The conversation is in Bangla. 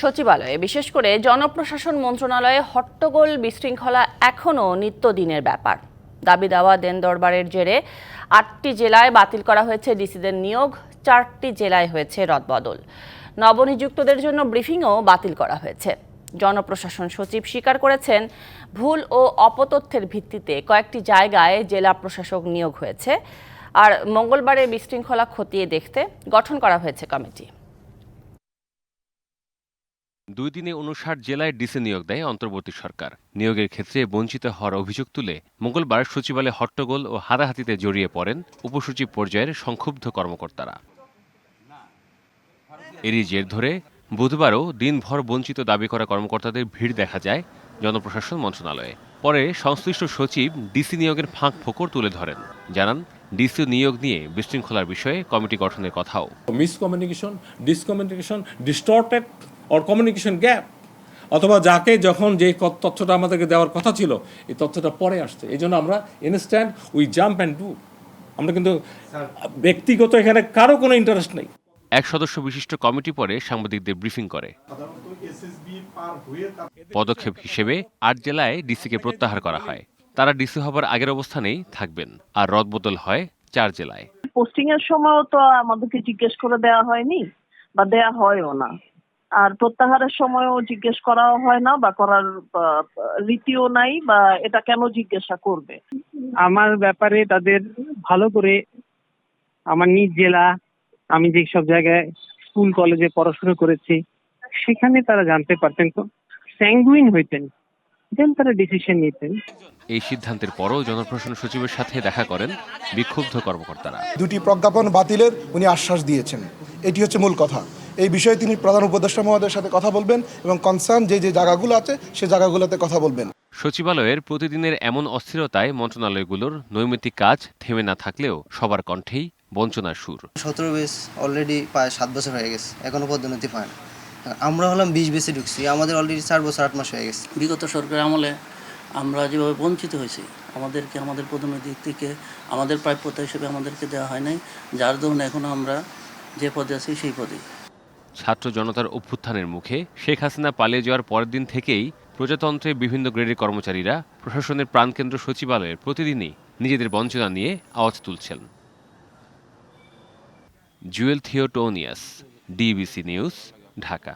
সচিবালয়ে বিশেষ করে জনপ্রশাসন মন্ত্রণালয়ে হট্টগোল বিশৃঙ্খলা এখনও নিত্যদিনের ব্যাপার। দাবি দাওয়া দেন দরবারের জেরে ৮টি জেলায় বাতিল করা হয়েছে ডিসিদের নিয়োগ, 4টি জেলায় হয়েছে রদবদল। নবনিযুক্তদের জন্য ব্রিফিংও বাতিল করা হয়েছে। জনপ্রশাসন সচিব স্বীকার করেছেন, ভুল ও অপতথ্যের ভিত্তিতে কয়েকটি জায়গায় জেলা প্রশাসক নিয়োগ হয়েছে। আর মঙ্গলবারে বিশৃঙ্খলা খতিয়ে দেখতে গঠন করা হয়েছে কমিটি। 2 দিনে 59 জেলায় ডিসি নিয়োগ দেয় অন্তর্বর্তী সরকার। নিয়োগের ক্ষেত্রে বঞ্চিত হওয়ার অভিযোগ তুলে মঙ্গলবার সচিবালয়ে হট্টগোল ও হাতাহাতিতে জড়িয়ে পড়েন উপসচিব পর্যায়ের সংক্ষুব্ধ কর্মকর্তারা। এরই জের ধরে বুধবারও দিনভর বঞ্চিত দাবি করা কর্মকর্তাদের ভিড় দেখা যায় জনপ্রশাসন মন্ত্রণালয়ে। পরে সংশ্লিষ্ট সচিব ডিসি নিয়োগের ফাঁক ফোকর তুলে ধরেন, জানান ডিসি নিয়োগ নিয়ে বিশৃঙ্খলার বিষয়ে কমিটি গঠনের কথাও। Miscommunication, discommunication, distorted or communication gap, অথবা যাকে যখন যে তথ্যটা আমাদেরকে দেওয়ার কথা ছিল এই তথ্যটা পরে আসছে। এই জন্য আমরা instant we jump and do. আমরা কিন্তু ব্যক্তিগত এখানে কারো কোনো ইন্টারেস্ট নেই। এক সদস্য বিশিষ্ট কমিটি পরে সাংবাদিকদের ব্রিফিং করে। পদক্ষেপ হিসেবে 8 জেলায় ডিসিকে প্রত্যাহার করা হয়। তারা ডিসি হবার আগের অবস্থানেই থাকবেন, আর রদবদল হয় 4 জেলায়। পোস্টিং এর সময়ও তো আমাদেরকে জিজ্ঞেস করে দেওয়া হয়নি বা দেয়া হয়ও না, আর প্রত্যাহারের সময়ও জিজ্ঞেস করাও হয় না বা করার রীতিও নাই, বা এটা কেন জিজ্ঞাসা করবে। আমার ব্যাপারে তাদের ভালো করে, আমার নিজ জেলা, আমি যে সব জায়গায় স্কুল কলেজে পড়াশোনা করেছি সেখানে তারা জানতে পারতেন, তো স্যাঙ্গুইন হইতেন, দেন তারা ডিসিশন নিতেন। এই সিদ্ধান্তের পরও জনপ্রশাসন সচিবের সাথে দেখা করেন বিক্ষুব্ধ কর্মকর্তারা। 2টি প্রজ্ঞাপন বাতিলের উনি আশ্বাস দিয়েছেন, এটি হচ্ছে মূল কথা। এই বিষয়ে তিনি প্রধান উপদেষ্টা মহোদয়ের সাথে কথা বলবেন এবং কনসার্ন যে যে জায়গাগুলো আছে সে জায়গাগুলোতে কথা বলবেন। সচিবালয়ের প্রতিদিনের এমন অস্থিরতায় মন্ত্রণালয়গুলোর নৈমিত্তিক কাজ থেমে না থাকলেও সবার কণ্ঠেই বঞ্চনার সুর। 17 বেস অলরেডি প্রায় 7 বছর হয়ে গেছে, এখনো পদোন্নতি হয় না। আমরা হলাম 20 বেসে ঢুকছি, আমাদের অলরেডি 4 বছর 8 মাস হয়ে গেছে। বিগত সরকার আমলে আমরা যেভাবে বঞ্চিত হয়েছি, আমাদেরকে আমাদের পদোন্নতি থেকে আমাদের প্রাপ্যতা হিসেবে আমাদেরকে দেওয়া হয় নাই, যার জন্য এখনো আমরা যে পদে আছি সেই পদেই। ছাত্র জনতার অভ্যুত্থানের মুখে শেখ হাসিনা পালিয়ে যাওয়ার পরের দিন থেকেই প্রজাতন্ত্রে বিভিন্ন গ্রেডের কর্মচারীরা প্রশাসনের প্রাণকেন্দ্র সচিবালয়ে প্রতিদিনই নিজেদের বঞ্চনা নিয়ে আওয়াজ তুলছেন। Jewel Theotonius, DBC news, Dhaka.